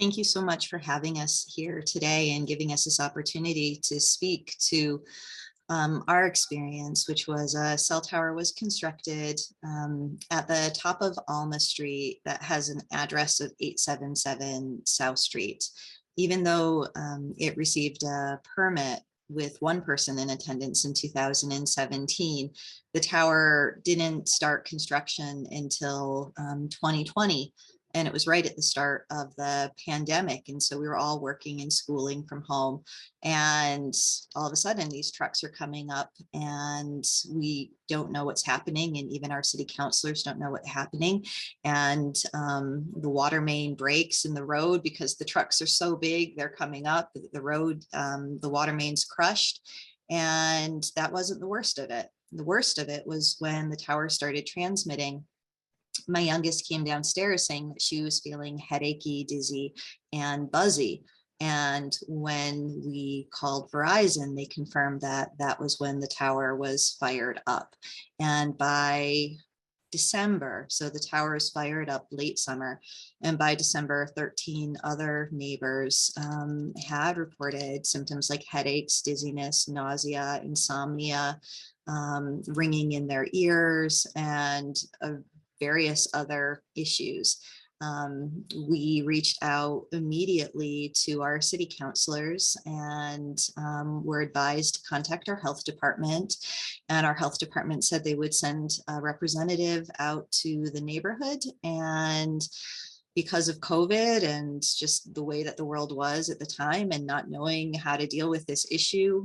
Thank you so much for having us here today and giving us this opportunity to speak to our experience, which was a cell tower was constructed at the top of Alma Street that has an address of 877 South Street. Even though it received a permit with one person in attendance in 2017, the tower didn't start construction until 2020. And it was right at the start of the pandemic. And so we were all working and schooling from home. And all of a sudden, these trucks are coming up and we don't know what's happening. And even our city councilors don't know what's happening. And the water main breaks in the road because the trucks are so big, they're coming up the road, the water main's crushed. And that wasn't the worst of it. The worst of it was when the tower started transmitting. My youngest came downstairs saying that she was feeling headachy, dizzy, and buzzy. And when we called Verizon, they confirmed that that was when the tower was fired up. And by December, so the tower is fired up late summer, and by December, 13 other neighbors had reported symptoms like headaches, dizziness, nausea, insomnia, ringing in their ears, and various other issues. We reached out immediately to our city councilors and were advised to contact our health department. And our health department said they would send a representative out to the neighborhood. And because of COVID and just the way that the world was at the time and not knowing how to deal with this issue,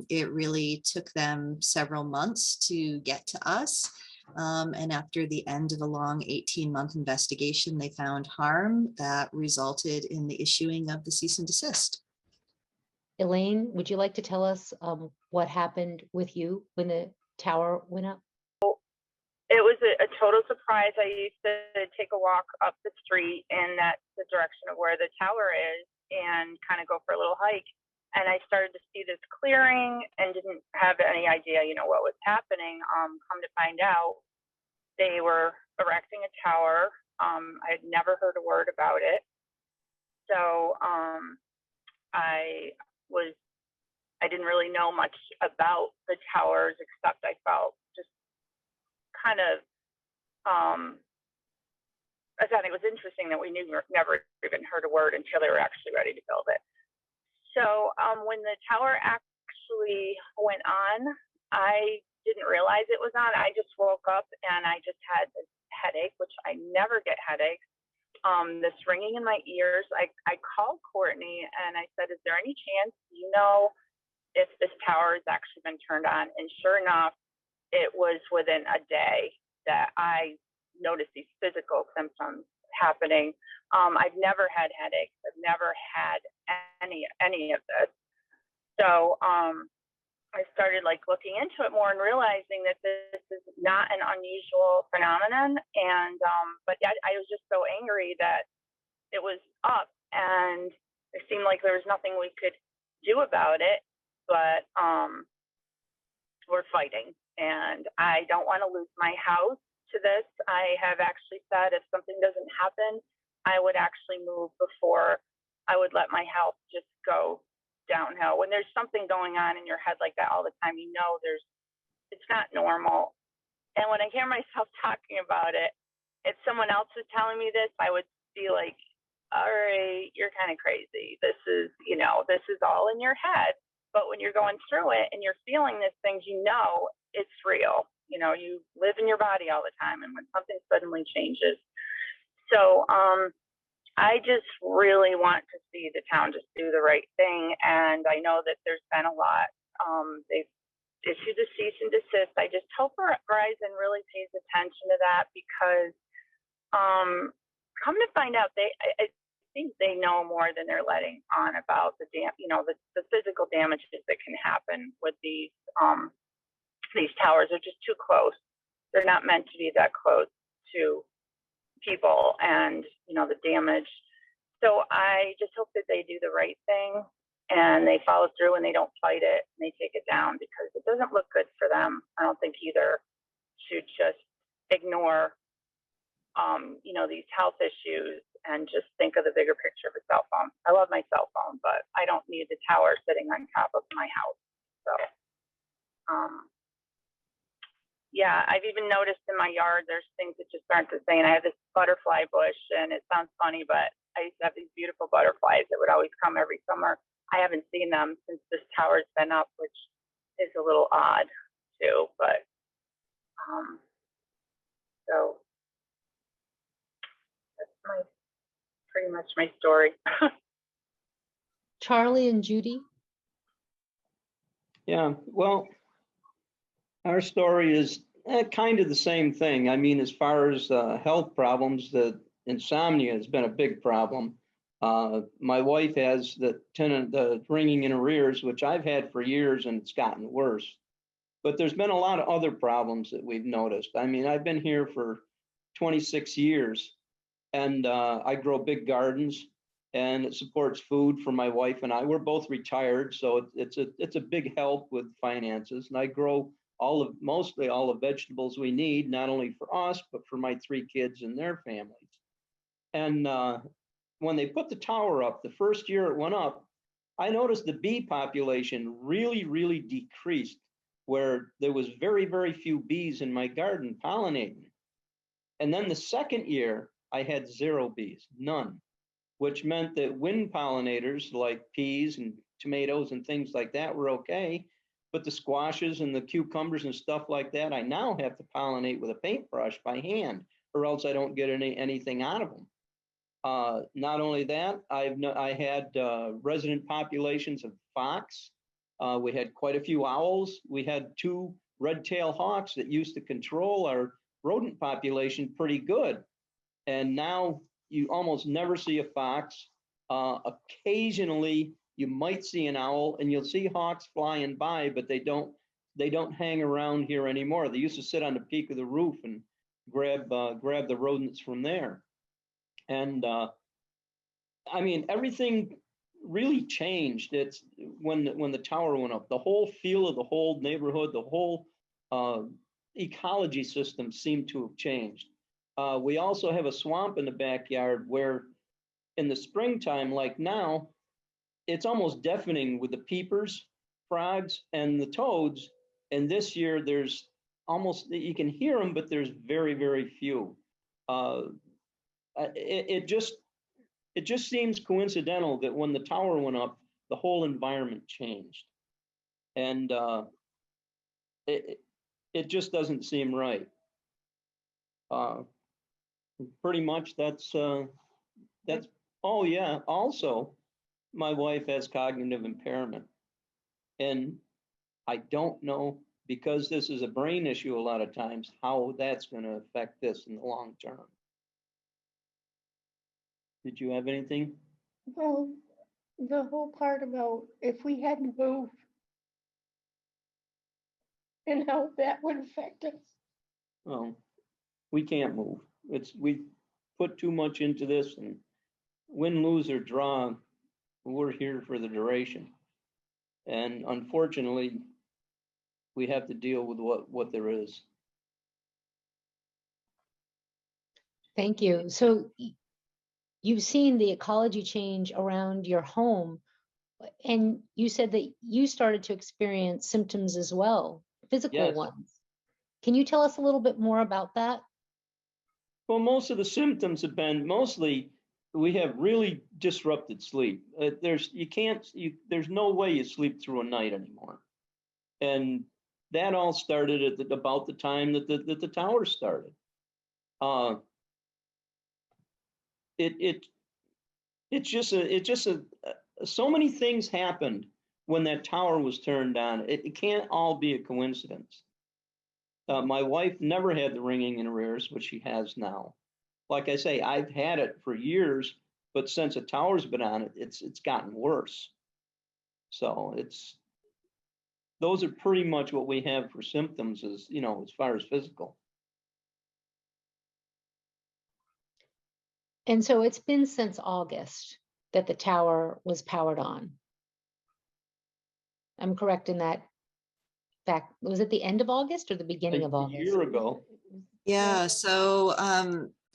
it really took them several months to get to us. And after the end of a long 18-month investigation, they found harm that resulted in the issuing of the cease and desist. Elaine, would you like to tell us what happened with you when the tower went up? It was a total surprise. I used to take a walk up the street, and that's the direction of where the tower is, and kind of go for a little hike. And I started to see this clearing and didn't have any idea, what was happening. Come to find out, they were erecting a tower. I had never heard a word about it. So I didn't really know much about the towers, except I felt just kind of, I thought it was interesting that we never even heard a word until they were actually ready to build it. So when the tower actually went on, I didn't realize it was on. I just woke up and I just had this headache, which I never get headaches. This ringing in my ears. I called Courtney and I said, is there any chance you know if this tower has actually been turned on? And sure enough, it was within a day that I noticed these physical symptoms happening. I've never had headaches. I've never had any of this. So I started looking into it more and realizing that this is not an unusual phenomenon. And but I was just so angry that it was up, and it seemed like there was nothing we could do about it. But we're fighting, and I don't want to lose my house to this. I have actually said if something doesn't happen, I would actually move before I would let my health just go downhill. When there's something going on in your head like that all the time, it's not normal. And when I hear myself talking about it, if someone else was telling me this, I would be like, all right, you're kind of crazy. This is all in your head. But when you're going through it and you're feeling these things, it's real. You live in your body all the time. And when something suddenly changes. So I just really want to see the town just do the right thing. And I know that there's been a lot. They've issued a cease and desist. I just hope Verizon really pays attention to that, because come to find out, I think they know more than they're letting on about the physical damages that can happen with these towers. Are just too close. They're not meant to be that close to people, and the damage. So I just hope that they do the right thing and they follow through and they don't fight it and they take it down, because it doesn't look good for them. I don't think either should just ignore these health issues and just think of the bigger picture besides phone. I love my cell phone, but I don't need the tower sitting on top of my house. So, yeah, I've even noticed in my yard, there's things that just aren't the same. I have this butterfly bush, and it sounds funny, but I used to have these beautiful butterflies that would always come every summer. I haven't seen them since this tower's been up, which is a little odd too, but, so that's pretty much my story. Charlie and Judy? Yeah, well, our story is kind of the same thing. I mean, as far as health problems, the insomnia has been a big problem. My wife has the ringing in her ears, which I've had for years, and it's gotten worse. But there's been a lot of other problems that we've noticed. I mean, I've been here for 26 years, and I grow big gardens, and it supports food for my wife and I. We're both retired, so it's a big help with finances. And I grow mostly all the vegetables we need, not only for us, but for my 3 kids and their families. And when they put the tower up, the first year it went up, I noticed the bee population really, really decreased, where there was very, very few bees in my garden pollinating. And then the second year, I had 0 bees, none, which meant that wind pollinators like peas and tomatoes and things like that were okay. But the squashes and the cucumbers and stuff like that, I now have to pollinate with a paintbrush by hand, or else I don't get anything out of them. Not only that, I had resident populations of fox. We had quite a few owls. We had 2 red-tailed hawks that used to control our rodent population pretty good. And now you almost never see a fox. Occasionally you might see an owl, and you'll see hawks flying by, but they don't hang around here anymore. They used to sit on the peak of the roof and grab the rodents from there. And I mean, everything really changed. It's when the tower went up, the whole feel of the whole neighborhood, the whole ecology system seemed to have changed. We also have a swamp in the backyard where in the springtime, like now, it's almost deafening with the peepers, frogs, and the toads. And this year there's almost, you can hear them, but there's very, very few. It just seems coincidental that when the tower went up, the whole environment changed. And it just doesn't seem right. Pretty much that's, oh yeah, also, my wife has cognitive impairment. And I don't know, because this is a brain issue a lot of times, how that's going to affect this in the long term. Did you have anything? Well, the whole part about if we had to move and how that would affect us. Well, we can't move. We put too much into this, and win, lose, or draw, we're here for the duration. And unfortunately, we have to deal with what there is. Thank you. So you've seen the ecology change around your home, and you said that you started to experience symptoms as well, physical Yes. ones. Can you tell us a little bit more about that? Well, most of the symptoms have been mostly we have really disrupted sleep. There's no way you sleep through a night anymore, and that all started at about the time that the tower started. It's just so many things happened when that tower was turned on. It can't all be a coincidence. My wife never had the ringing in her ears, which she has now. Like I say, I've had it for years, but since the tower's been on it, it's gotten worse. So those are pretty much what we have for symptoms, as as far as physical. And so it's been since August that the tower was powered on. I'm correct in that fact. Was it the end of August or the beginning of August? A year ago. Yeah, so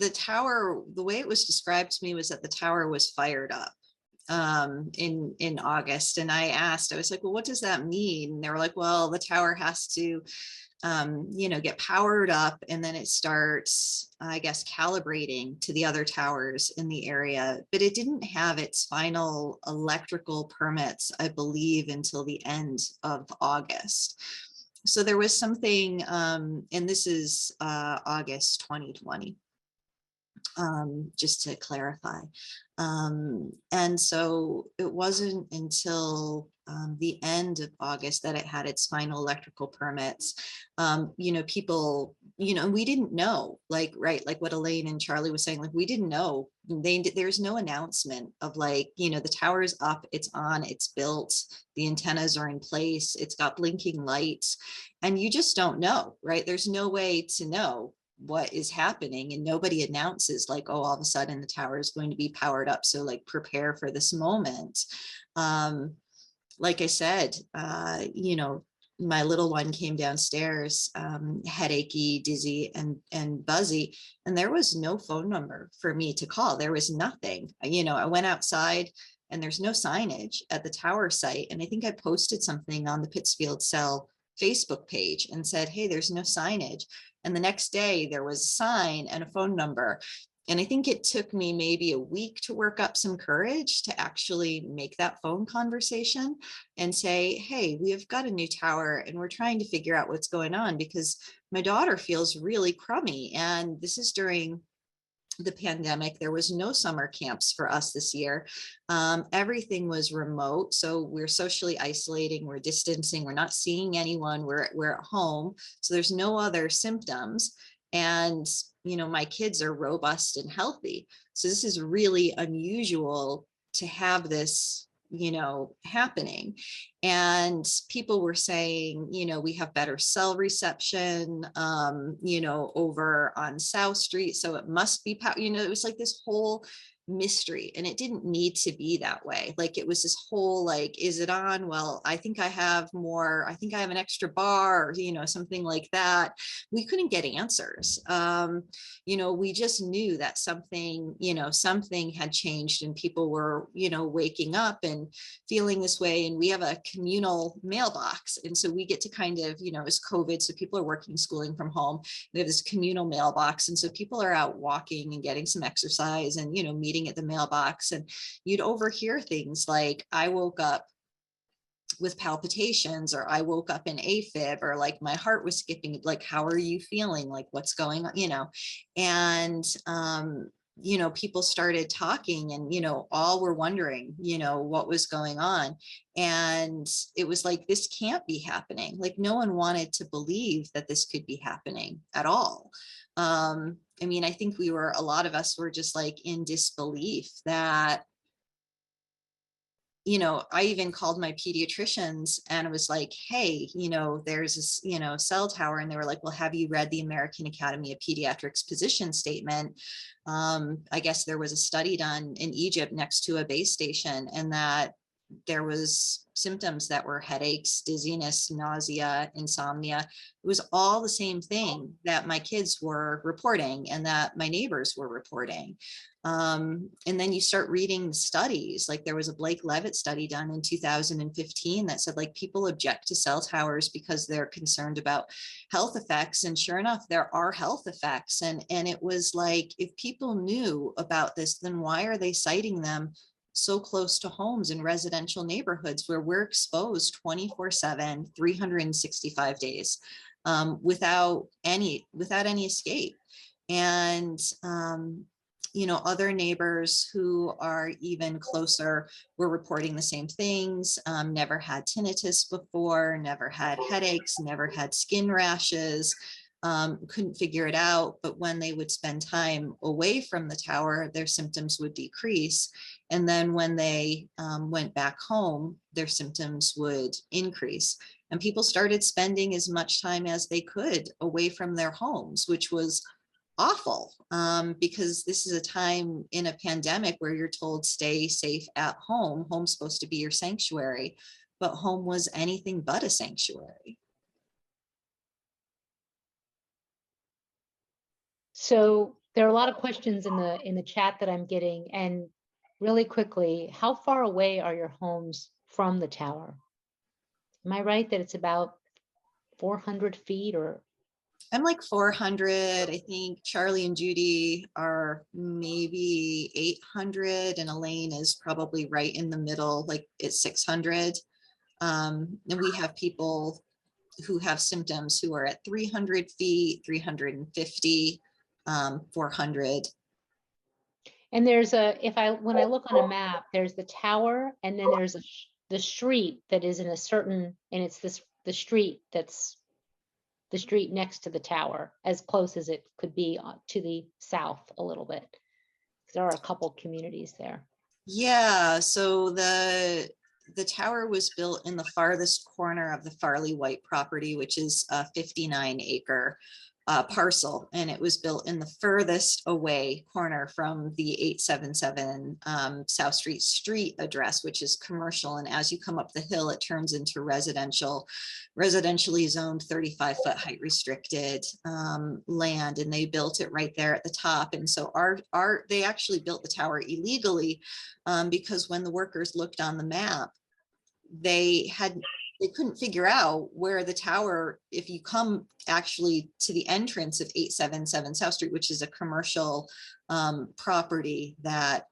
the tower, the way it was described to me was that the tower was fired up. in August. And I asked, I was like, well, what does that mean? And they were like, well, the tower has to get powered up, and then it starts, I guess, calibrating to the other towers in the area. But it didn't have its final electrical permits, I believe, until the end of August. So there was something, and this is August 2020, just to clarify. And so it wasn't until the end of August that it had its final electrical permits. People, we didn't know, like, right, like what Elaine and Charlie was saying, like, we didn't know. There's no announcement of like, the tower's up, it's on, it's built, the antennas are in place, it's got blinking lights, and you just don't know, right? There's no way to know what is happening, and nobody announces like, oh, all of a sudden the tower is going to be powered up, so like prepare for this moment. Like I said, my little one came downstairs, headachy, dizzy, and buzzy, and there was no phone number for me to call. There was nothing. I went outside, and there's no signage at the tower site. And I think I posted something on the Pittsfield Cell Facebook page and said, hey, there's no signage. And the next day there was a sign and a phone number. And I think it took me maybe a week to work up some courage to actually make that phone conversation and say, hey, we have got a new tower and we're trying to figure out what's going on, because my daughter feels really crummy. And this is during the pandemic. There was no summer camps for us this year. Everything was remote. So we're socially isolating, we're distancing, we're not seeing anyone, we're at home. So there's no other symptoms. And, my kids are robust and healthy. So this is really unusual to have this, happening. And people were saying, we have better cell reception, over on South Street. So it must be, it was like this whole mystery, and it didn't need to be that way. Like, it was this whole, like, is it on? Well, I think I have an extra bar, or, something like that. We couldn't get answers. We just knew that something had changed, and people were, waking up and feeling this way. And we have a communal mailbox. And so we get to kind of, it's COVID, so people are working, schooling from home. We have this communal mailbox. And so people are out walking and getting some exercise and, meeting at the mailbox. And you'd overhear things like, I woke up with palpitations, or I woke up in AFib, or like my heart was skipping, like, how are you feeling? Like, what's going on? And, people started talking, and, all were wondering, what was going on. And it was like, this can't be happening. Like, no one wanted to believe that this could be happening at all. I think a lot of us were just like in disbelief that, I even called my pediatricians and I was like, hey, there's this, cell tower. And they were like, well, have you read the American Academy of Pediatrics position statement? I guess there was a study done in Egypt next to a base station, and that there was symptoms that were headaches, dizziness, nausea, insomnia. It was all the same thing that my kids were reporting and that my neighbors were reporting. And then you start reading studies, like there was a Blake Levitt study done in 2015 that said, like, people object to cell towers because they're concerned about health effects. And sure enough, there are health effects. And it was like, if people knew about this, then why are they citing them so close to homes in residential neighborhoods where we're exposed 24/7, 365 days, without any escape? And, other neighbors who are even closer were reporting the same things, never had tinnitus before, never had headaches, never had skin rashes, couldn't figure it out. But when they would spend time away from the tower, their symptoms would decrease. And then when they went back home, their symptoms would increase. And people started spending as much time as they could away from their homes, which was awful, because this is a time in a pandemic where you're told stay safe at home. Home's supposed to be your sanctuary, but home was anything but a sanctuary. So there are a lot of questions in the chat that I'm getting, and really quickly, how far away are your homes from the tower? Am I right that it's about 400 feet or? I'm like 400. I think Charlie and Judy are maybe 800, and Elaine is probably right in the middle, like it's 600. And we have people who have symptoms who are at 300 feet, 350, 400. And there's when I look on a map, there's the tower, and then there's the street that is in a certain, and it's the street that's the street next to the tower, as close as it could be to the south a little bit. There are a couple communities there. Yeah, so the tower was built in the farthest corner of the Farley White property, which is a 59-acre parcel, and it was built in the furthest away corner from the 877 South Street address, which is commercial. And as you come up the hill, it turns into residentially zoned 35-foot height restricted land, and they built it right there at the top. And so they actually built the tower illegally because when the workers looked on the map, they couldn't figure out where the tower, if you come actually to the entrance of 877 South Street, which is a commercial property that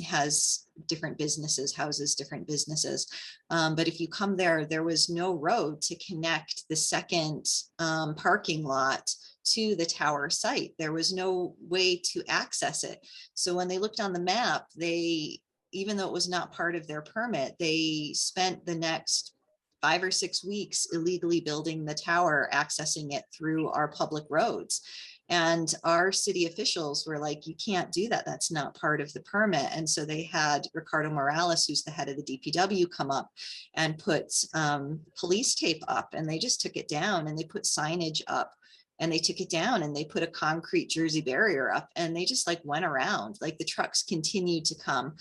has different businesses, houses different businesses. But if you come there, there was no road to connect the second parking lot to the tower site. There was no way to access it. So when they looked on the map, even though it was not part of their permit, they spent the next 5 or 6 weeks illegally building the tower, accessing it through our public roads. And our city officials were like, you can't do that. That's not part of the permit. And so they had Ricardo Morales, who's the head of the DPW, come up and put police tape up, and they just took it down, and they put signage up, and they took it down, and they put a concrete Jersey barrier up, and they just like went around. Like the trucks continued to come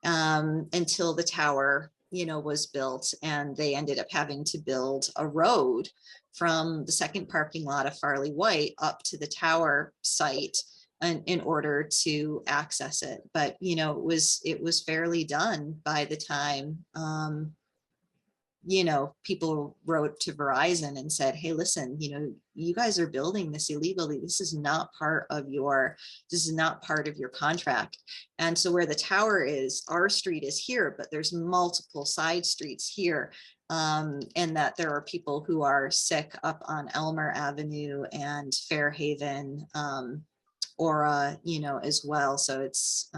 until the tower, was built, and they ended up having to build a road from the second parking lot of Farley White up to the tower site in order to access it. But it was fairly done by the time people wrote to Verizon and said, hey, listen, you guys are building this illegally. This is not part of your contract. And so where the tower is, our street is here, but there's multiple side streets here. And that there are people who are sick up on Elmer Avenue and Fairhaven, Aura, as well. So it's,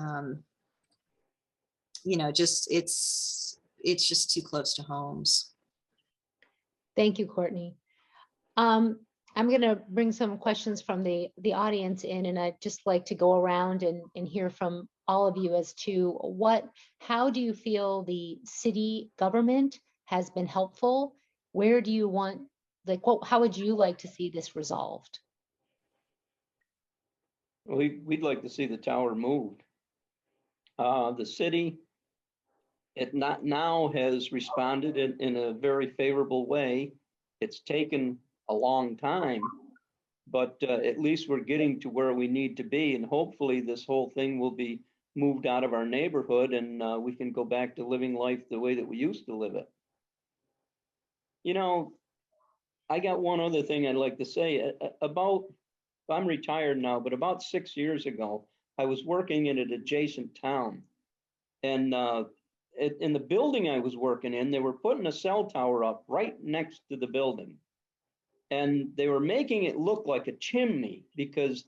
it's just too close to homes. Thank you, Courtney. I'm going to bring some questions from the audience in, and I'd just like to go around and hear from all of you as to how do you feel the city government has been helpful? Where do you want, how would you like to see this resolved? We'd like to see the tower moved. The city, it not now has responded in a very favorable way. It's taken a long time, but at least we're getting to where we need to be, and hopefully this whole thing will be moved out of our neighborhood, and we can go back to living life the way that we used to live it. I got one other thing I'd like to say about, I'm retired now, but about 6 years ago, I was working in an adjacent town, and in the building I was working in, they were putting a cell tower up right next to the building. And they were making it look like a chimney because,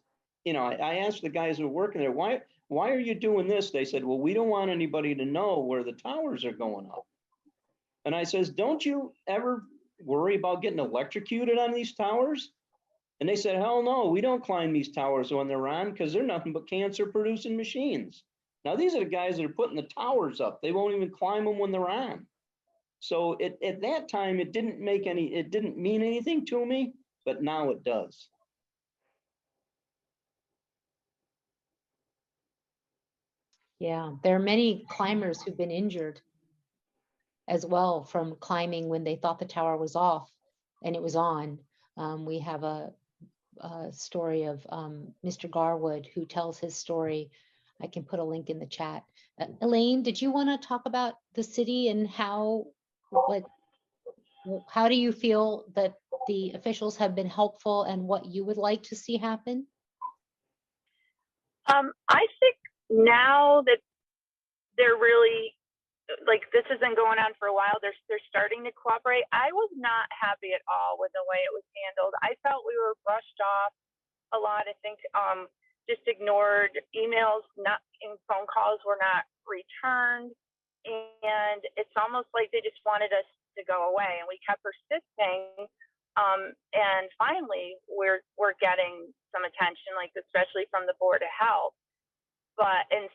I asked the guys who were working there, why are you doing this? They said, well, we don't want anybody to know where the towers are going up. And I says, don't you ever worry about getting electrocuted on these towers? And they said, hell no, we don't climb these towers when they're on because they're nothing but cancer producing machines. Now, these are the guys that are putting the towers up. They won't even climb them when they're on. So at that time, it didn't mean anything to me, but now it does. Yeah, there are many climbers who've been injured as well from climbing when they thought the tower was off and it was on. We have a story of Mr. Garwood who tells his story I can put a link in the chat. Elaine, did you want to talk about the city and how, like, how do you feel that the officials have been helpful and what you would like to see happen? I think now that they're really, like, this has been going on for a while, they're starting to cooperate. I was not happy at all with the way it was handled. I felt we were brushed off a lot. I think just ignored emails, not in phone calls were not returned. And it's almost like they just wanted us to go away, and we kept persisting. And finally, we're getting some attention, like especially from the Board of Health, but and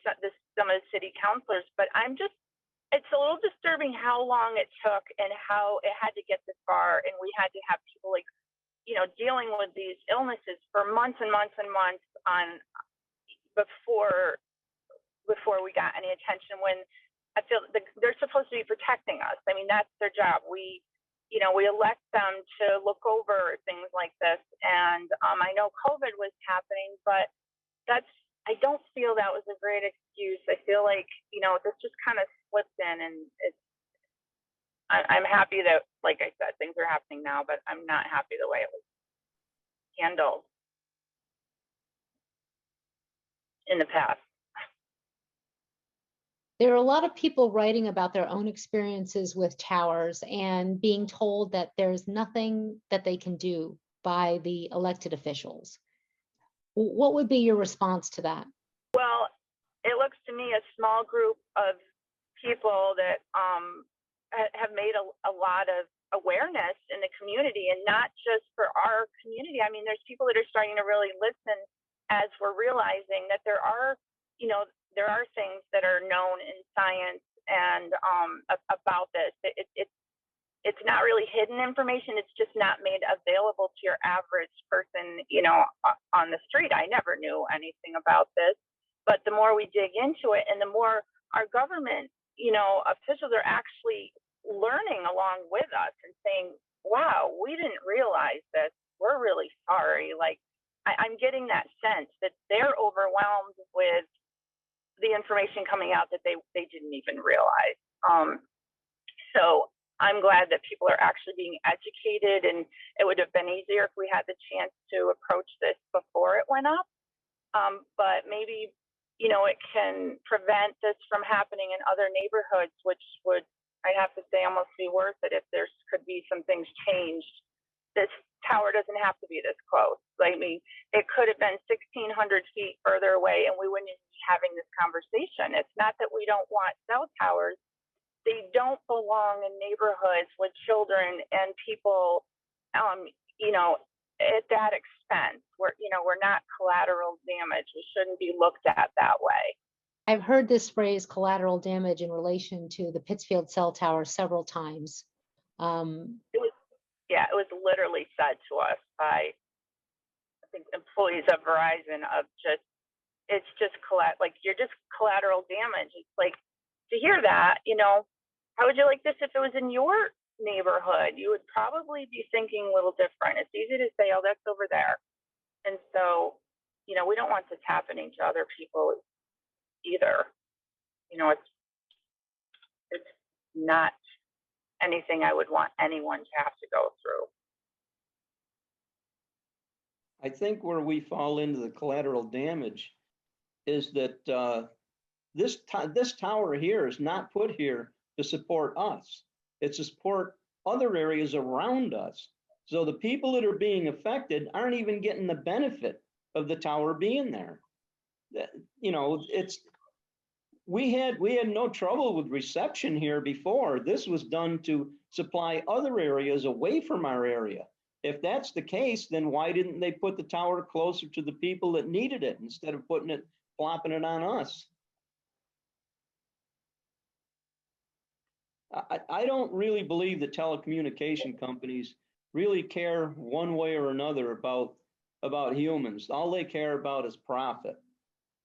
some of the city councilors. But it's a little disturbing how long it took and how it had to get this far, and we had to have people like, dealing with these illnesses for months and months and months before we got any attention. When I feel they're supposed to be protecting us. I mean, that's their job. We elect them to look over things like this. And I know COVID was happening, but I don't feel that was a great excuse. I feel like, this just kind of slipped in, and I'm happy that, like I said, things are happening now, but I'm not happy the way it was handled in the past. There are a lot of people writing about their own experiences with towers and being told that there's nothing that they can do by the elected officials. What would be your response to that? Well, it looks to me a small group of people that have made a lot of awareness in the community, and not just for our community. I mean, there's people that are starting to really listen as we're realizing that there are things that are known in science and about this. It's not really hidden information. It's just not made available to your average person, on the street. I never knew anything about this, but the more we dig into it, and the more our government, officials are actually learning along with us and saying, wow, we didn't realize this. We're really sorry. Like, I'm getting that sense that they're overwhelmed with the information coming out that they didn't even realize. So I'm glad that people are actually being educated, and it would have been easier if we had the chance to approach this before it went up. But maybe, it can prevent this from happening in other neighborhoods, which would, I have to say, almost be worth it if there could be some things changed. This tower doesn't have to be this close. I mean, it could have been 1,600 feet further away, and we wouldn't be having this conversation. It's not that we don't want cell towers. They don't belong in neighborhoods with children and people, at that expense. We're not collateral damage. We shouldn't be looked at that way. I've heard this phrase collateral damage in relation to the Pittsfield cell tower several times. It was literally said to us by, I think, employees of Verizon it's just you're just collateral damage. It's like, to hear that, how would you like this if it was in your neighborhood? You would probably be thinking a little different. It's easy to say, oh, that's over there. And so, we don't want this happening to other people either. It's not anything I would want anyone to have to go through. I think where we fall into the collateral damage is that this tower here is not put here to support us. It's to support other areas around us. So the people that are being affected aren't even getting the benefit of the tower being there. We had no trouble with reception here before. This was done to supply other areas away from our area. If that's the case, then why didn't they put the tower closer to the people that needed it instead of plopping it on us? I don't really believe that telecommunication companies really care one way or another about humans. All they care about is profit.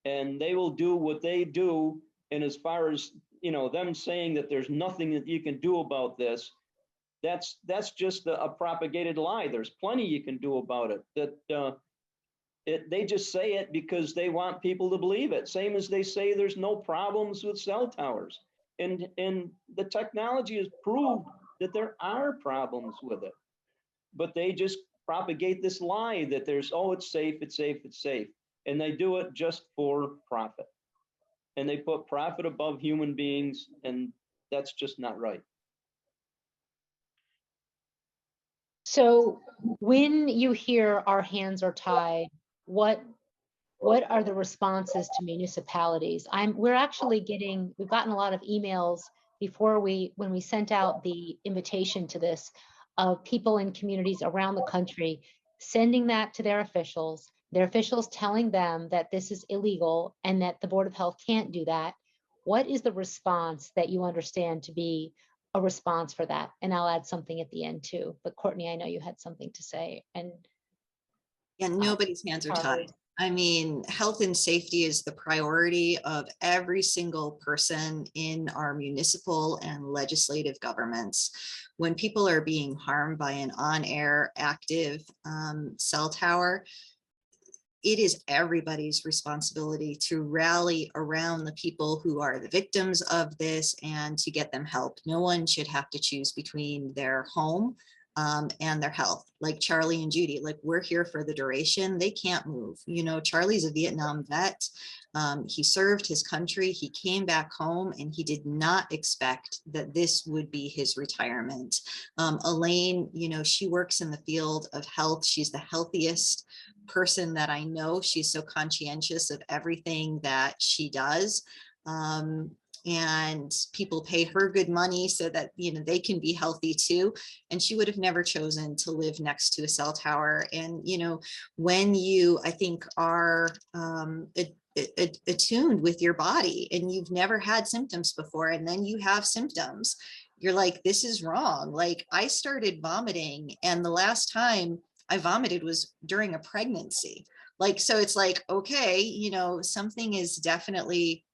And they will do what they do. And as far as, them saying that there's nothing that you can do about this, that's just a propagated lie. There's plenty you can do about it. That They just say it because they want people to believe it. Same as they say there's no problems with cell towers. And the technology has proved that there are problems with it. But they just propagate this lie that there's, oh, it's safe, it's safe, it's safe. And they do it just for profit. And they put profit above human beings, and that's just not right. So when you hear our hands are tied, what are the responses to municipalities? We've gotten a lot of emails when we sent out the invitation to this, of people in communities around the country sending that to their officials telling them that this is illegal and that the Board of Health can't do that. What is the response that you understand to be a response for that? And I'll add something at the end too. But Courtney, I know you had something to say. And Yeah, nobody's hands are Charlie. tied. I mean, health and safety is the priority of every single person in our municipal and legislative governments. When people are being harmed by an on-air active cell tower, it is everybody's responsibility to rally around the people who are the victims of this and to get them help. No one should have to choose between their home and their health. Like Charlie and Judy, like, we're here for the duration. They can't move. You know, Charlie's a Vietnam vet. He served his country. He came back home and he did not expect that this would be his retirement. Elaine, you know, she works in the field of health. She's the healthiest person that I know. She's so conscientious of everything that she does. And people pay her good money so that, you know, they can be healthy too. And she would have never chosen to live next to a cell tower. And, you know, when you, I think, are attuned with your body and you've never had symptoms before, and then you have symptoms, you're like, this is wrong. Like, I started vomiting, and the last time I vomited was during a pregnancy. Like, so it's like, okay, you know, something is definitely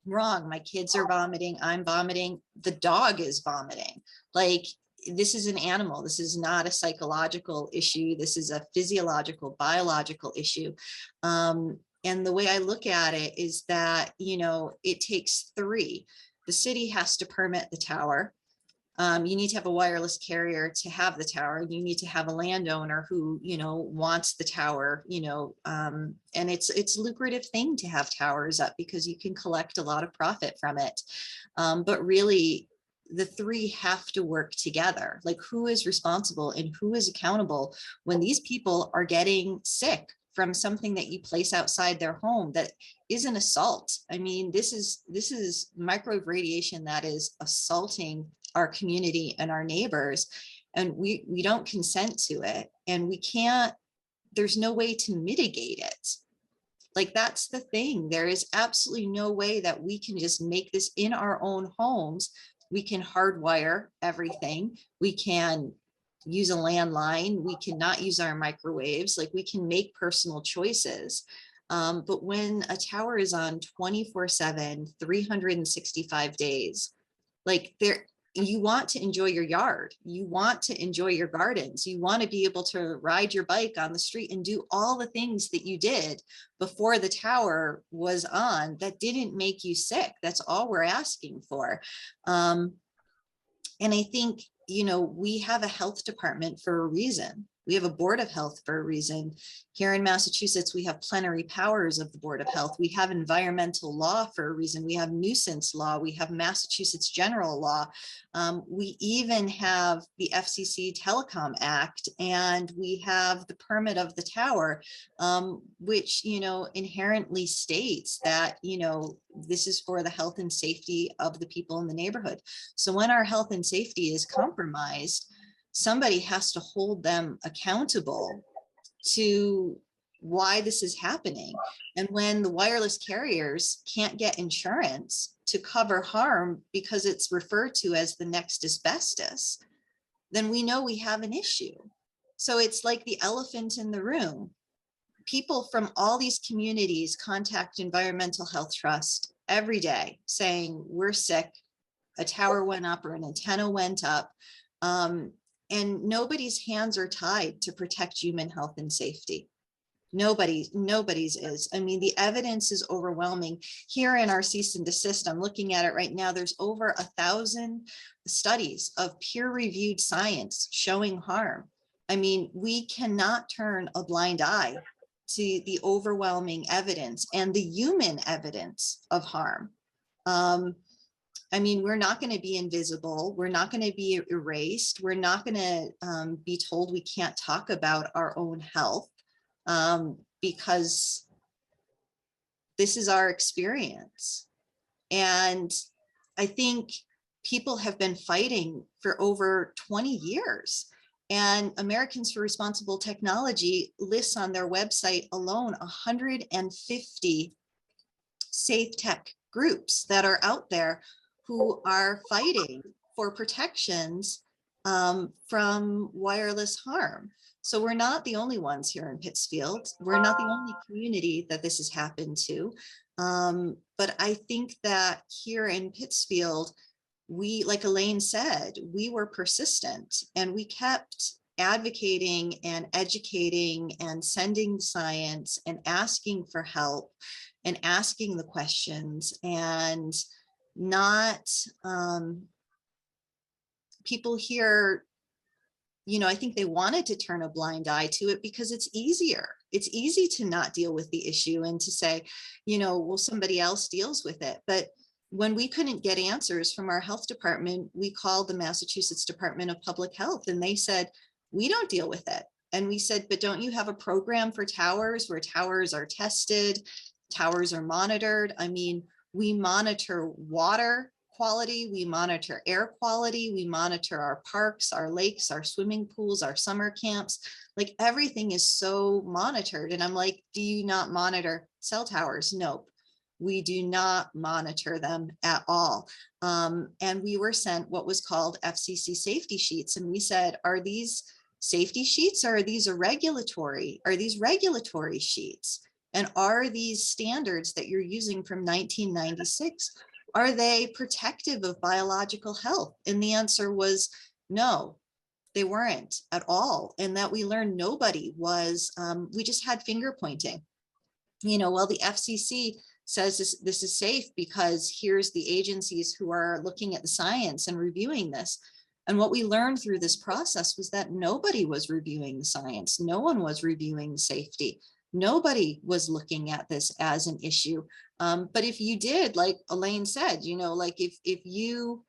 wrong. My kids are vomiting. I'm vomiting. The dog is vomiting. Like, this is an animal. This is not a psychological issue. This is a physiological, biological issue. And the way I look at it is that, you know, it takes three. The city has to permit the tower. You need to have a wireless carrier to have the tower. You need to have a landowner who, you know, wants the tower, you know, and it's a lucrative thing to have towers up because you can collect a lot of profit from it. But really, the three have to work together. Like, who is responsible and who is accountable when these people are getting sick from something that you place outside their home that is an assault? I mean, this is microwave radiation that is assaulting our community and our neighbors, and we don't consent to it, and we can't, there's no way to mitigate it. Like, that's the thing. There is absolutely no way that we can just make this in our own homes. We can hardwire everything. We can use a landline. We cannot use our microwaves. Like, we can make personal choices. But when a tower is on 24/7, 365 days, like, you want to enjoy your yard. You want to enjoy your gardens. You want to be able to ride your bike on the street and do all the things that you did before the tower was on that didn't make you sick. That's all we're asking for. And I think, you know, we have a health department for a reason. We have a Board of Health for a reason. Here in Massachusetts, we have plenary powers of the Board of Health. We have environmental law for a reason. We have nuisance law. We have Massachusetts general law. We even have the FCC Telecom Act, and we have the permit of the tower, which, you know, inherently states that, you know, this is for the health and safety of the people in the neighborhood. So when our health and safety is compromised, somebody has to hold them accountable to why this is happening. And when the wireless carriers can't get insurance to cover harm because it's referred to as the next asbestos, then we know we have an issue. So it's like the elephant in the room. People from all these communities contact Environmental Health Trust every day saying, we're sick, a tower went up or an antenna went up. And nobody's hands are tied to protect human health and safety. Nobody's is. I mean, the evidence is overwhelming. Here in our cease and desist, I'm looking at it right now, there's over 1,000 studies of peer-reviewed science showing harm. I mean, we cannot turn a blind eye to the overwhelming evidence and the human evidence of harm. I mean, we're not going to be invisible. We're not going to be erased. We're not going to be told we can't talk about our own health, because this is our experience. And I think people have been fighting for over 20 years. And Americans for Responsible Technology lists on their website alone 150 safe tech groups that are out there who are fighting for protections from wireless harm. So we're not the only ones here in Pittsfield. We're not the only community that this has happened to. But I think that here in Pittsfield, we, like Elaine said, we were persistent and we kept advocating and educating and sending science and asking for help and asking the questions, and not people here, you know, I think they wanted to turn a blind eye to it because it's easier. It's easy to not deal with the issue and to say, you know, well, somebody else deals with it. But when we couldn't get answers from our health department, we called the Massachusetts Department of Public Health, and they said, we don't deal with it. And we said, but don't you have a program for towers where towers are tested, towers are monitored? I mean, we monitor water quality, we monitor air quality, we monitor our parks, our lakes, our swimming pools, our summer camps, like everything is so monitored. And I'm like, do you not monitor cell towers? Nope, we do not monitor them at all. And we were sent what was called FCC safety sheets. And we said, are these safety sheets, or are these regulatory sheets? And are these standards that you're using from 1996, are they protective of biological health? And the answer was no, they weren't at all. And that we learned nobody was, we just had finger pointing. You know, well, the FCC says this is safe because here's the agencies who are looking at the science and reviewing this. And what we learned through this process was that nobody was reviewing the science. No one was reviewing safety. Nobody was looking at this as an issue. But if you did, like Elaine said, you know, like if you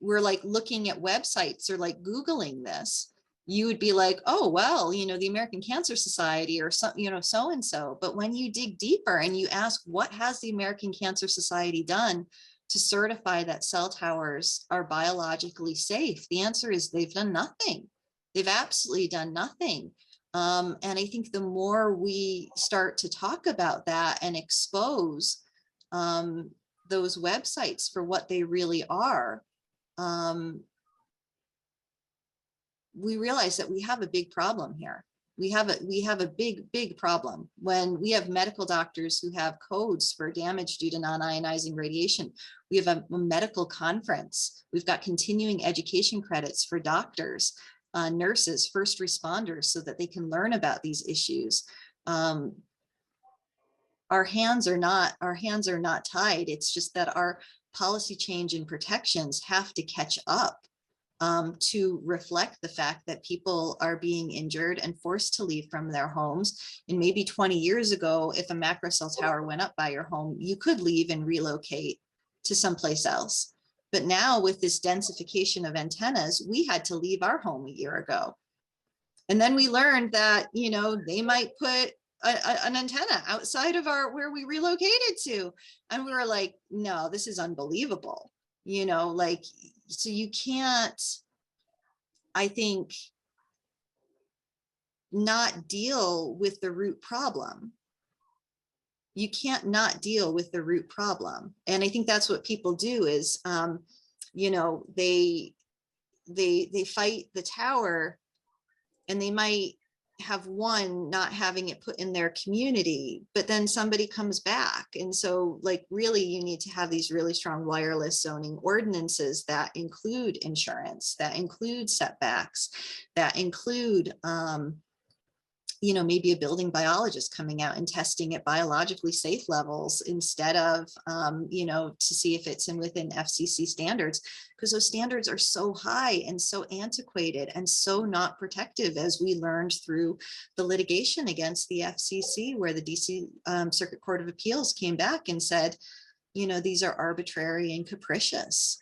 were like looking at websites or like Googling this, you would be like, oh, well, you know, the American Cancer Society or some, you know, so-and-so. But when you dig deeper and you ask, what has the American Cancer Society done to certify that cell towers are biologically safe? The answer is they've done nothing. They've absolutely done nothing. And I think the more we start to talk about that and expose those websites for what they really are, we realize that we have a big problem here. We have a big problem when we have medical doctors who have codes for damage due to non-ionizing radiation. We have a medical conference. We've got continuing education credits for doctors, nurses, first responders, so that they can learn about these issues. Our hands are not tied. It's just that our policy change and protections have to catch up to reflect the fact that people are being injured and forced to leave from their homes. And maybe 20 years ago, if a macro cell tower went up by your home, you could leave and relocate to someplace else. But now with this densification of antennas, we had to leave our home a year ago. And then we learned that, you know, they might put an antenna outside of where we relocated to. And we were like, no, this is unbelievable. You know, like, so you can't, I think, not deal with the root problem. You can't not deal with the root problem. And I think that's what people do is, you know, they fight the tower, and they might have one not having it put in their community, but then somebody comes back. And so like really you need to have these really strong wireless zoning ordinances that include insurance, that include setbacks, that include you know, maybe a building biologist coming out and testing at biologically safe levels instead of, you know, to see if it's within FCC standards, because those standards are so high and so antiquated and so not protective, as we learned through the litigation against the FCC, where the DC Circuit Court of Appeals came back and said, you know, these are arbitrary and capricious.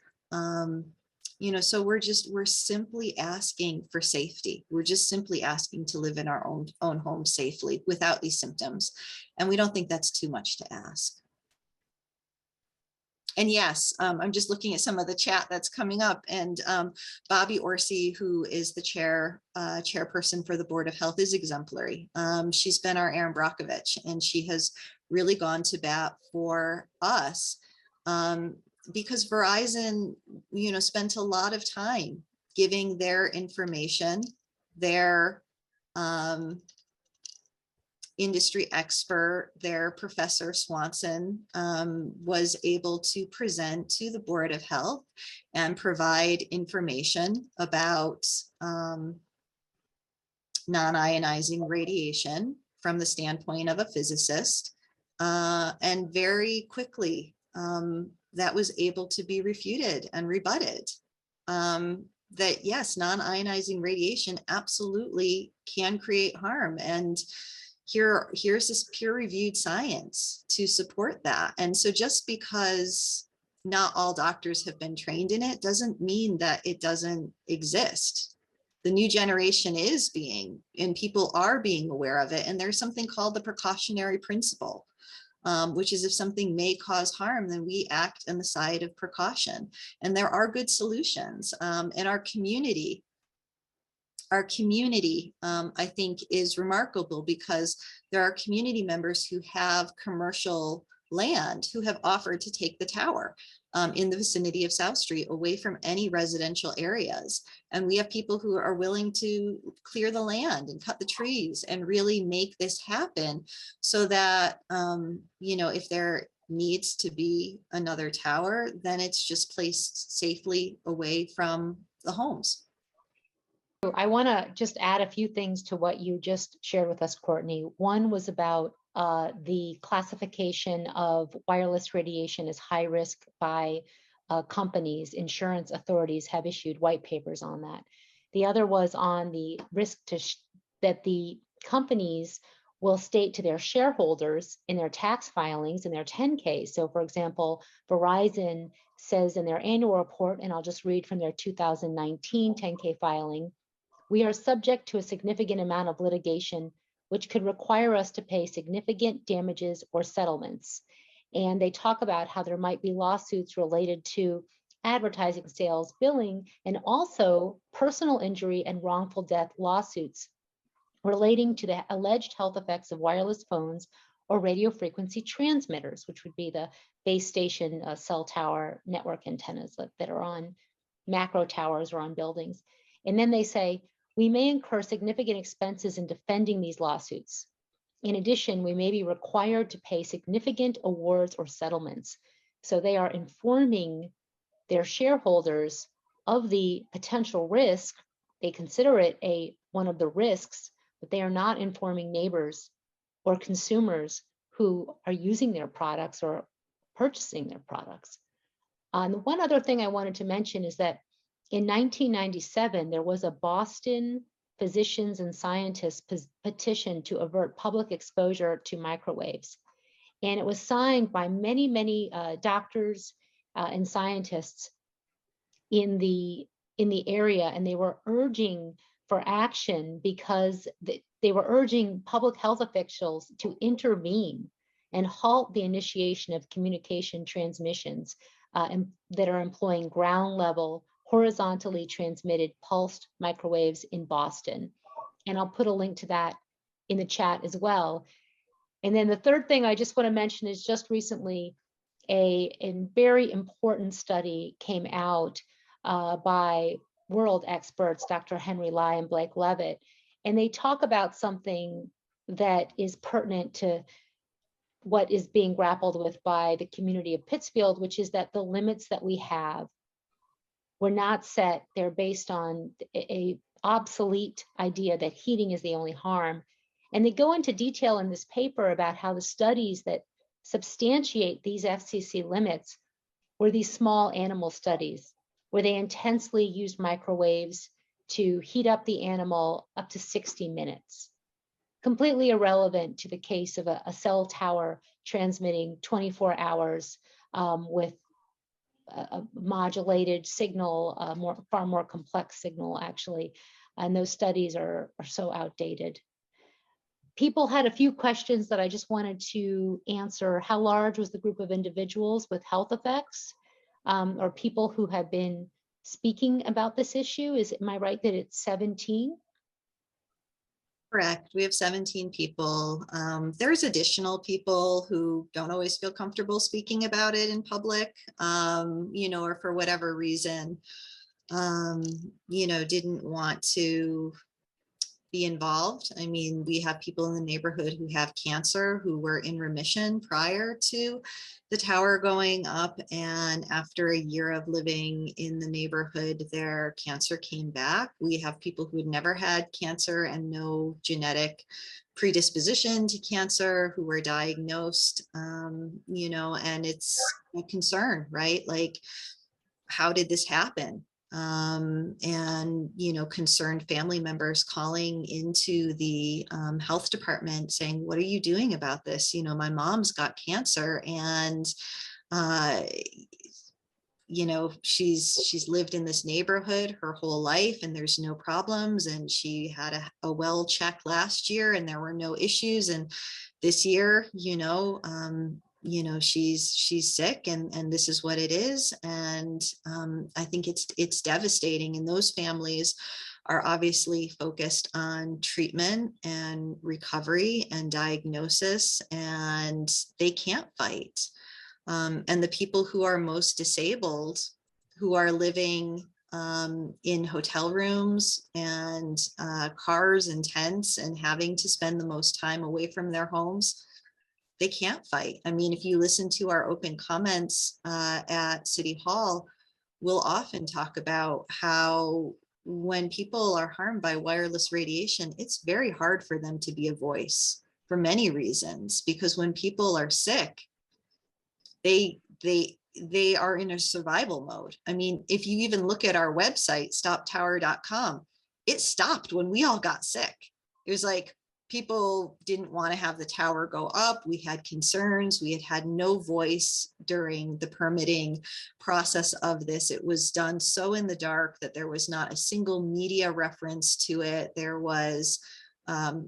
You know, so we're simply asking for safety. We're just simply asking to live in our own home safely without these symptoms. And we don't think that's too much to ask. And yes, I'm just looking at some of the chat that's coming up, and Bobby Orsi, who is the chairperson for the Board of Health, is exemplary. She's been our Erin Brockovich, and she has really gone to bat for us. Because Verizon, you know, spent a lot of time giving their information, their industry expert, their Professor Swanson was able to present to the Board of Health and provide information about non-ionizing radiation from the standpoint of a physicist. And very quickly, that was able to be refuted and rebutted. That yes, non-ionizing radiation absolutely can create harm. And here's this peer-reviewed science to support that. And so just because not all doctors have been trained in it doesn't mean that it doesn't exist. The new generation is being, and people are being aware of it. And there's something called the precautionary principle, which is if something may cause harm, then we act on the side of precaution. And there are good solutions. And our community, I think, is remarkable, because there are community members who have commercial land who have offered to take the tower in the vicinity of South Street, away from any residential areas. And we have people who are willing to clear the land and cut the trees and really make this happen, so that, you know, if there needs to be another tower, then it's just placed safely away from the homes. I want to just add a few things to what you just shared with us, Courtney. One was about the classification of wireless radiation as high risk by companies. Insurance authorities have issued white papers on that. The other was on the risk that the companies will state to their shareholders in their tax filings, in their 10K. So for example, Verizon says in their annual report, and I'll just read from their 2019 10K filing, "We are subject to a significant amount of litigation, which could require us to pay significant damages or settlements." And they talk about how there might be lawsuits related to advertising, sales, billing, and also personal injury and wrongful death lawsuits relating to the alleged health effects of wireless phones or radio frequency transmitters, which would be the base station cell tower network antennas that are on macro towers or on buildings. And then they say, "We may incur significant expenses in defending these lawsuits. In addition, we may be required to pay significant awards or settlements." So they are informing their shareholders of the potential risk. They consider it one of the risks, but they are not informing neighbors or consumers who are using their products or purchasing their products. And one other thing I wanted to mention is that in 1997, there was a Boston physicians and scientists petition to avert public exposure to microwaves. And it was signed by many, many doctors and scientists in the area, and they were urging for action because they were urging public health officials to intervene and halt the initiation of communication transmissions that are employing ground level, horizontally transmitted pulsed microwaves in Boston. And I'll put a link to that in the chat as well. And then the third thing I just want to mention is just recently a very important study came out by world experts, Dr. Henry Lai and Blake Levitt, And they talk about something that is pertinent to what is being grappled with by the community of Pittsfield, which is that the limits that we have were not set. They're based on a obsolete idea that heating is the only harm. And they go into detail in this paper about how the studies that substantiate these FCC limits were these small animal studies, where they intensely used microwaves to heat up the animal up to 60 minutes. Completely irrelevant to the case of a cell tower transmitting 24 hours with a modulated signal, far more complex signal actually. And those studies are so outdated. People had a few questions that I just wanted to answer. How large was the group of individuals with health effects or people who have been speaking about this issue? Am I right that it's 17? Correct. We have 17 people. There's additional people who don't always feel comfortable speaking about it in public, or for whatever reason, didn't want to be involved. I mean, we have people in the neighborhood who have cancer who were in remission prior to the tower going up, and after a year of living in the neighborhood, their cancer came back. We have people who had never had cancer and no genetic predisposition to cancer who were diagnosed, and it's a concern, right? Like, how did this happen? And concerned family members calling into the health department saying, what are you doing about this? My mom's got cancer, and she's lived in this neighborhood her whole life and there's no problems, and she had a well check last year and there were no issues, and this year she's sick, and this is what it is. And I think it's devastating, and those families are obviously focused on treatment and recovery and diagnosis, and they can't fight. And the people who are most disabled, who are living in hotel rooms and cars and tents and having to spend the most time away from their homes, they can't fight. I mean, if you listen to our open comments at City Hall, we'll often talk about how when people are harmed by wireless radiation, it's very hard for them to be a voice for many reasons, because when people are sick, they are in a survival mode. I mean, if you even look at our website, stoptower.com, it stopped when we all got sick. It was like, people didn't want to have the tower go up. We had concerns. We had no voice during the permitting process of this. It was done so in the dark that there was not a single media reference to it. There was,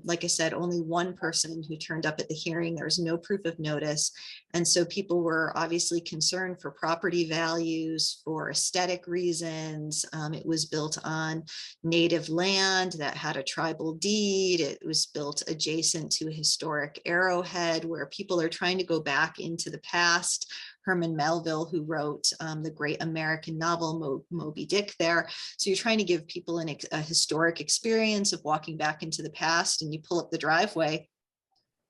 like I said, only one person who turned up at the hearing. There was no proof of notice. And so people were obviously concerned for property values, for aesthetic reasons. It was built on native land that had a tribal deed. It was built adjacent to a historic arrowhead where people are trying to go back into the past. Herman Melville, who wrote the great American novel Moby Dick there. So you're trying to give people a historic experience of walking back into the past, and you pull up the driveway,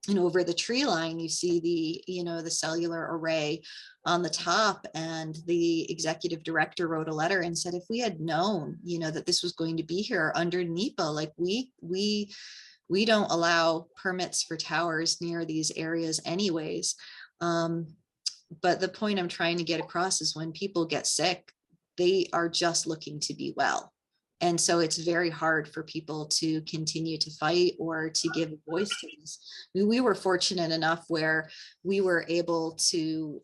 and over the tree line, you see the cellular array on the top. And the executive director wrote a letter and said, if we had known, that this was going to be here under NEPA, like we don't allow permits for towers near these areas anyways. But the point I'm trying to get across is when people get sick, they are just looking to be well. And so it's very hard for people to continue to fight or to give a voice to this. We were fortunate enough where we were able to,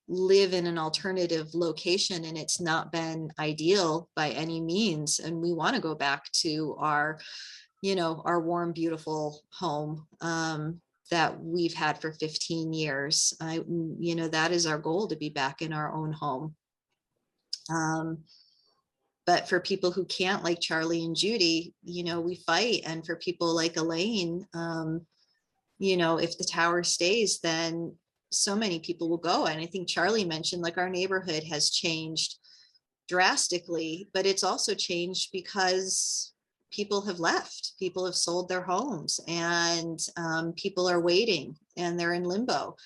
live in an alternative location, and it's not been ideal by any means. And we want to go back to our warm, beautiful home that we've had for 15 years. That is our goal, to be back in our own home. But for people who can't, like Charlie and Judy, we fight. And for people like Elaine, if the tower stays, then so many people will go. And I think Charlie mentioned, like, our neighborhood has changed drastically, but it's also changed because people have left, people have sold their homes, and people are waiting and they're in limbo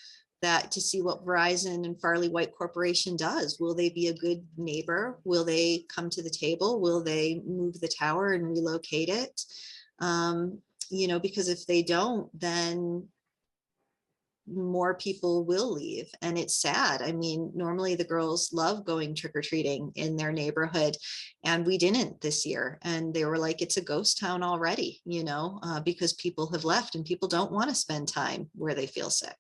that to see what Verizon and Farley White Corporation does. Will they be a good neighbor? Will they come to the table? Will they move the tower and relocate it? You know, because if they don't, then more people will leave, and it's sad. I mean, normally the girls love going trick-or-treating in their neighborhood, and we didn't this year, and they were like, it's a ghost town already, you know, because people have left and people don't want to spend time where they feel sick.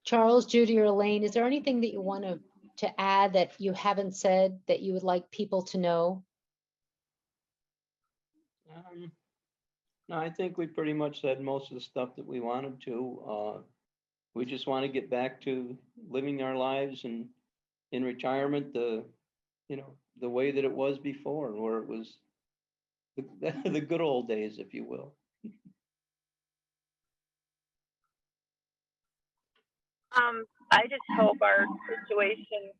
Charles, Judy, or Elaine, is there anything that you want to add that you haven't said that you would like people to know? No, I think we pretty much said most of the stuff that we wanted to. We just want to get back to living our lives and in retirement, you know, the way that it was before, where it was the good old days, if you will. I just hope our situation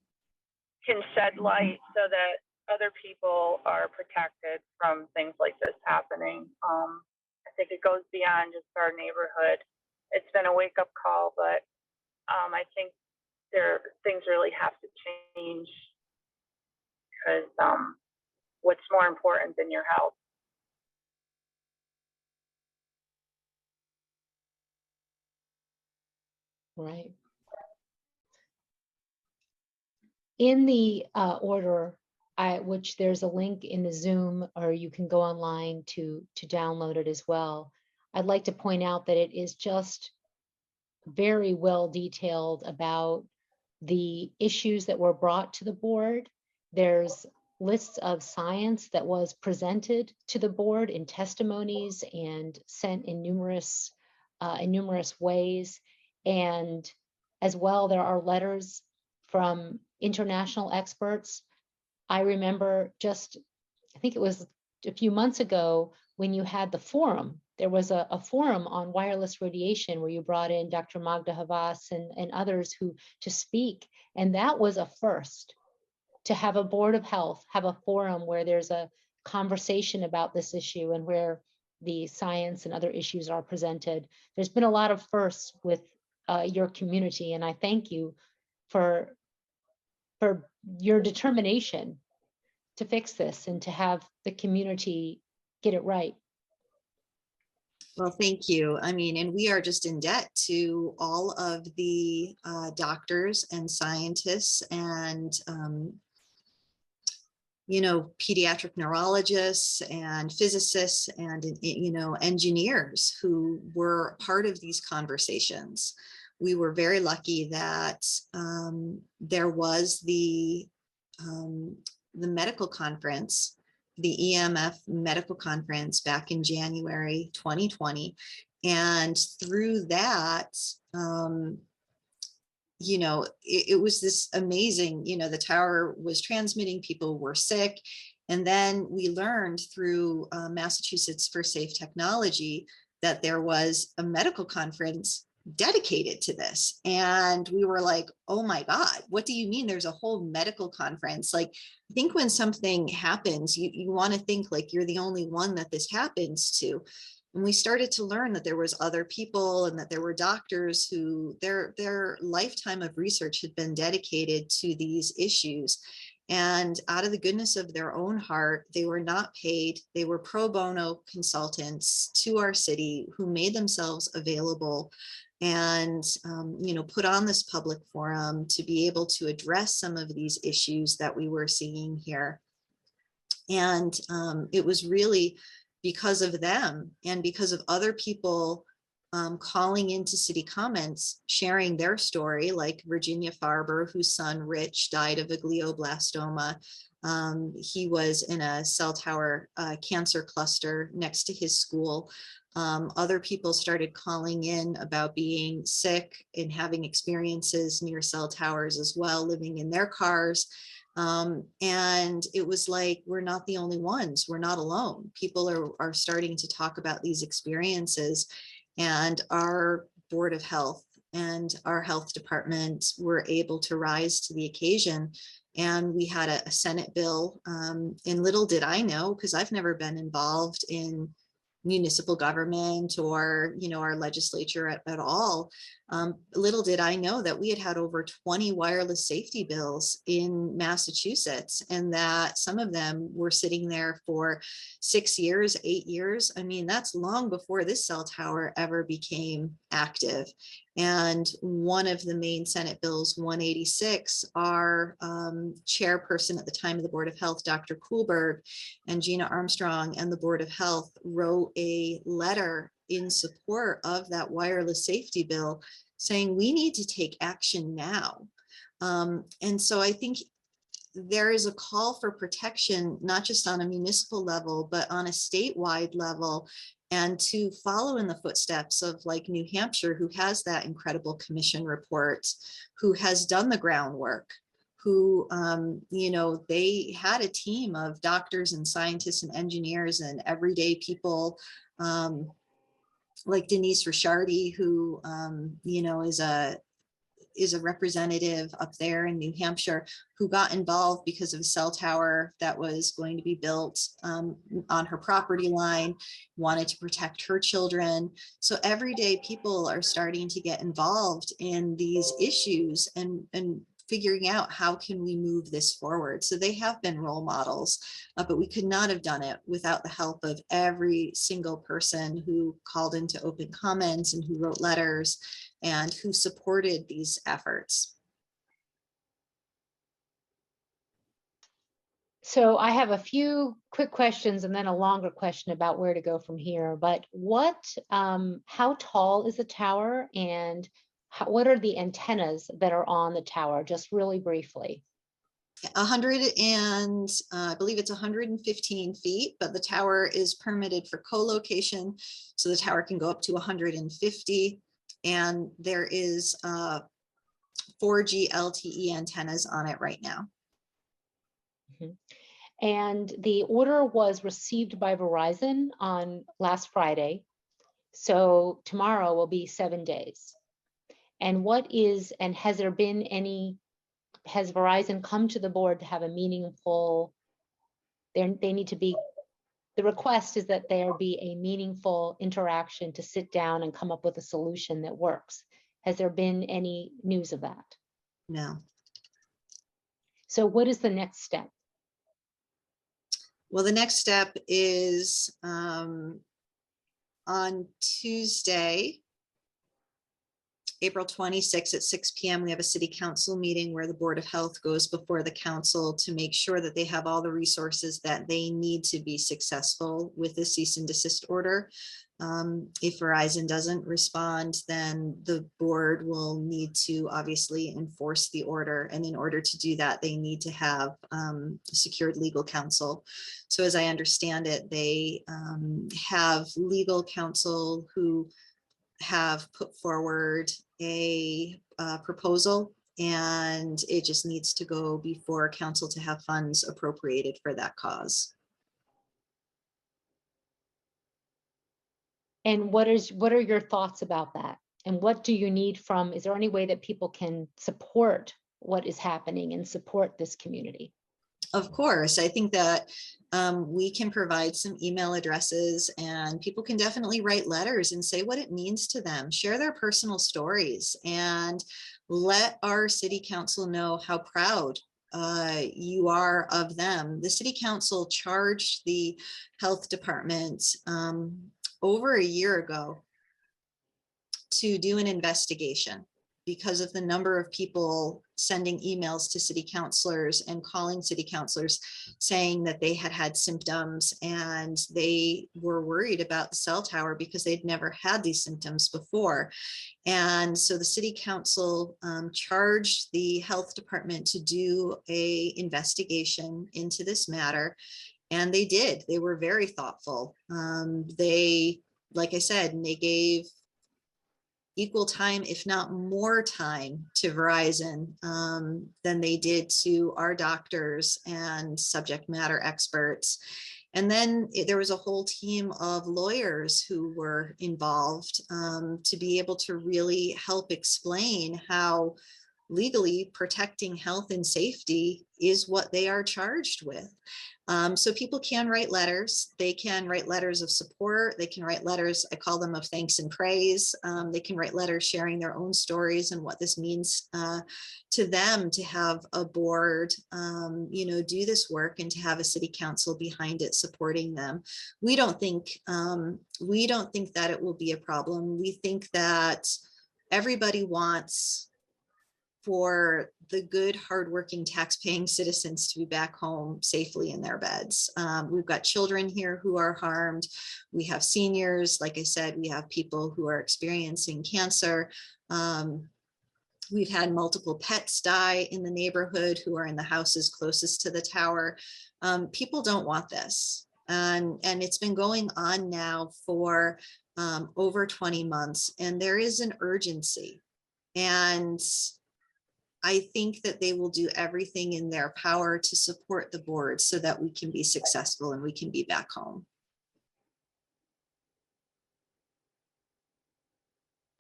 can shed light so that other people are protected from things like this happening. I think it goes beyond just our neighborhood. It's been a wake-up call, but I think things really have to change, because what's more important than your health? Right. In the order, which there's a link in the Zoom, or you can go online to download it as well. I'd like to point out that it is just very well detailed about the issues that were brought to the board. There's lists of science that was presented to the board in testimonies and sent in numerous ways. And as well, there are letters from international experts. I remember I think it was a few months ago when you had the forum. There was a forum on wireless radiation where you brought in Dr. Magda Havas and others to speak. And that was a first, to have a board of health, have a forum where there's a conversation about this issue and where the science and other issues are presented. There's been a lot of firsts with your community, and I thank you for your determination to fix this and to have the community get it right. Well, thank you. I mean, and we are just in debt to all of the doctors and scientists and, you know, pediatric neurologists and physicists and, you know, engineers who were part of these conversations. We were very lucky that there was the medical conference, the EMF medical conference back in January 2020. And through that, you know, it was this amazing, you know, the tower was transmitting, people were sick. And then we learned through Massachusetts for Safe Technology that there was a medical conference dedicated to this. And we were like, oh my God, what do you mean there's a whole medical conference? Like, I think when something happens, you want to think like you're the only one that this happens to. And we started to learn that there was other people and that there were doctors who their lifetime of research had been dedicated to these issues. And out of the goodness of their own heart, they were not paid. They were pro bono consultants to our city who made themselves available and, you know, put on this public forum to be able to address some of these issues that we were seeing here. And it was really because of them and because of other people calling into city comments, sharing their story, like Virginia Farber, whose son Rich died of a glioblastoma. He was in a cell tower cancer cluster next to his school. Other people started calling in about being sick and having experiences near cell towers as well, living in their cars. And it was like, we're not the only ones, we're not alone. People are starting to talk about these experiences, and our Board of Health and our health department were able to rise to the occasion. And we had a Senate bill, and little did I know, because I've never been involved in municipal government or, our legislature at all. Little did I know that we had over 20 wireless safety bills in Massachusetts, and that some of them were sitting there for 6 years, 8 years. I mean, that's long before this cell tower ever became active. And one of the main Senate bills, 186, our chairperson at the time of the Board of Health, Dr. Kuhlberg, and Gina Armstrong and the Board of Health wrote a letter in support of that wireless safety bill saying we need to take action now. And so I think there is a call for protection, not just on a municipal level, but on a statewide level, and to follow in the footsteps of like New Hampshire, who has that incredible commission report, who has done the groundwork, who, they had a team of doctors and scientists and engineers and everyday people, like Denise Ricciardi, who, is a representative up there in New Hampshire, who got involved because of a cell tower that was going to be built on her property line, wanted to protect her children. So everyday people are starting to get involved in these issues and figuring out how can we move this forward. So they have been role models, but we could not have done it without the help of every single person who called into open comments and who wrote letters and who supported these efforts. So I have a few quick questions and then a longer question about where to go from here. But how tall is the tower, and what are the antennas that are on the tower? Just really briefly. 100 and I believe it's 115 feet, but the tower is permitted for co-location, so the tower can go up to 150. And there is 4G LTE antennas on it right now. Mm-hmm. And the order was received by Verizon on last Friday. So tomorrow will be 7 days. And has Verizon come to the board to have a meaningful, the request is that there be a meaningful interaction to sit down and come up with a solution that works. Has there been any news of that? No. So what is the next step? Well, the next step is on Tuesday, April 26th at 6 p.m. we have a city council meeting where the Board of Health goes before the council to make sure that they have all the resources that they need to be successful with the cease and desist order. If Verizon doesn't respond, then the board will need to obviously enforce the order. And in order to do that, they need to have secured legal counsel. So as I understand it, they have legal counsel who have put forward a proposal, and it just needs to go before council to have funds appropriated for that cause. And what are your thoughts about that? And what do you need is there any way that people can support what is happening and support this community? Of course, I think that we can provide some email addresses, and people can definitely write letters and say what it means to them, share their personal stories, and let our city council know how proud you are of them. The city council charged the health department over a year ago to do an investigation because of the number of people sending emails to city councilors and calling city councilors saying that they had had symptoms and they were worried about the cell tower because they'd never had these symptoms before. And so the city council charged the health department to do an investigation into this matter. And they did. They were very thoughtful. Like I said, they gave equal time, if not more time, to Verizon than they did to our doctors and subject matter experts. And then there was a whole team of lawyers who were involved to be able to really help explain how legally protecting health and safety is what they are charged with. So people can write letters. They can write letters of support. They can write letters, I call them, of thanks and praise. They can write letters sharing their own stories and what this means to them to have a board, do this work, and to have a city council behind it supporting them. We don't think that it will be a problem. We think that everybody wants for the good, hardworking, tax-paying citizens to be back home safely in their beds. We've got children here who are harmed. We have seniors. Like I said, we have people who are experiencing cancer. We've had multiple pets die in the neighborhood who are in the houses closest to the tower. People don't want this. And it's been going on now for over 20 months, and there is an urgency. And I think that they will do everything in their power to support the board so that we can be successful and we can be back home.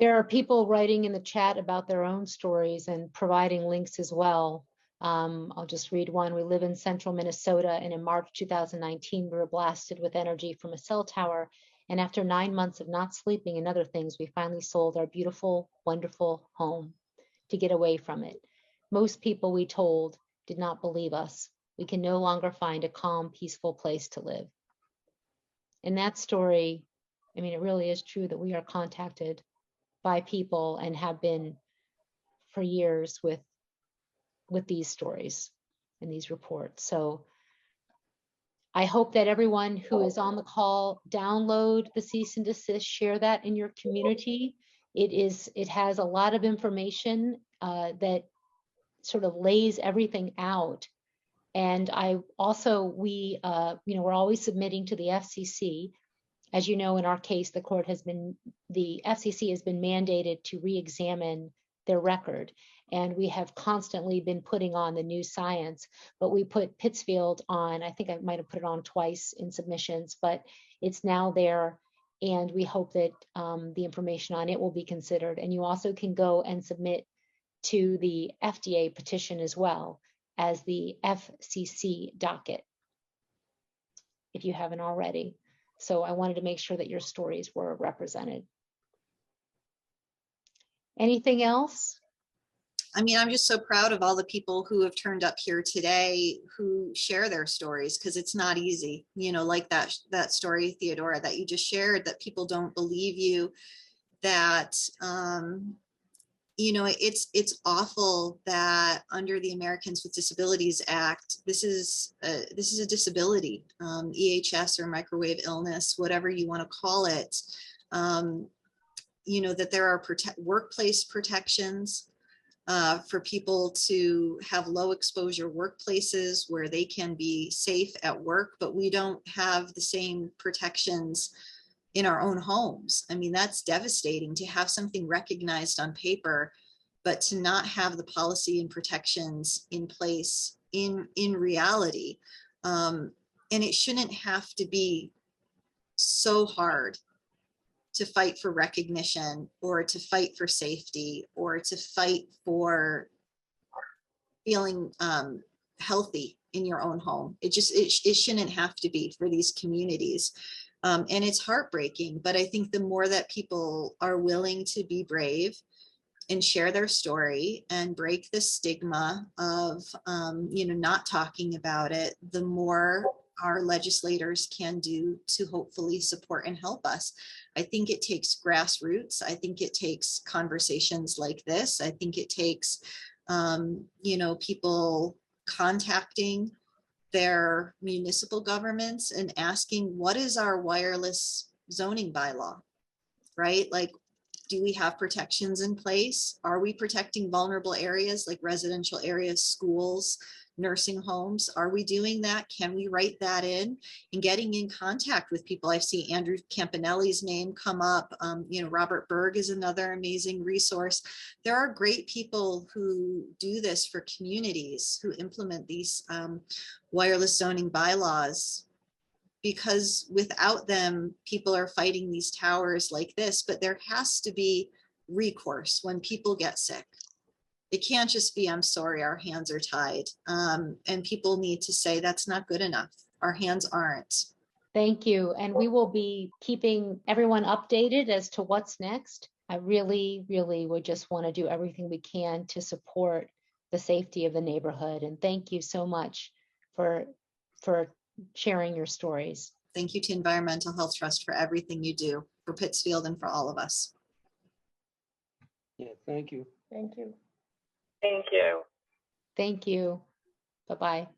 There are people writing in the chat about their own stories and providing links as well. I'll just read one. We live in central Minnesota, and in March 2019, we were blasted with energy from a cell tower. And after 9 months of not sleeping and other things, we finally sold our beautiful, wonderful home to get away from it. Most people we told did not believe us. We can no longer find a calm, peaceful place to live. In that story, I mean, it really is true that we are contacted by people and have been for years with these stories and these reports. So I hope that everyone who is on the call download the cease and desist, share that in your community. It has a lot of information that sort of lays everything out. And I also, we're always submitting to the FCC. As you know, in our case, the FCC has been mandated to re-examine their record. And we have constantly been putting on the new science, but we put Pittsfield on, I think I might have put it on twice in submissions, but it's now there. And we hope that the information on it will be considered. And you also can go and submit to the FDA petition as well as the FCC docket, if you haven't already. So I wanted to make sure that your stories were represented. Anything else? I mean, I'm just so proud of all the people who have turned up here today who share their stories, because it's not easy, like that story, Theodora, that you just shared, that people don't believe you, that, it's awful that under the Americans with Disabilities Act, this is a disability, EHS or microwave illness, whatever you want to call it, that there are workplace protections for people to have low exposure workplaces where they can be safe at work, but we don't have the same protections in our own homes. I mean, that's devastating to have something recognized on paper, but to not have the policy and protections in place in reality. And it shouldn't have to be so hard to fight for recognition, or to fight for safety, or to fight for feeling healthy in your own home. It shouldn't have to be for these communities. And it's heartbreaking, but I think the more that people are willing to be brave and share their story and break the stigma of, not talking about it, the more our legislators can do to hopefully support and help us. I think it takes grassroots. I think it takes conversations like this. I think it takes, people contacting their municipal governments and asking, what is our wireless zoning bylaw, right? Like, do we have protections in place? Are we protecting vulnerable areas like residential areas, schools, nursing homes? Are we doing that? Can we write that in? And getting in contact with people. I see Andrew Campanelli's name come up. Robert Berg is another amazing resource. There are great people who do this for communities, who implement these wireless zoning bylaws, because without them, people are fighting these towers like this, but there has to be recourse when people get sick. It can't just be, I'm sorry, our hands are tied. And people need to say that's not good enough. Our hands aren't. Thank you. And we will be keeping everyone updated as to what's next. I really, really would just want to do everything we can to support the safety of the neighborhood. And thank you so much for sharing your stories. Thank you to Environmental Health Trust for everything you do for Pittsfield and for all of us. Yeah, thank you. Thank you. Thank you. Thank you. Bye-bye.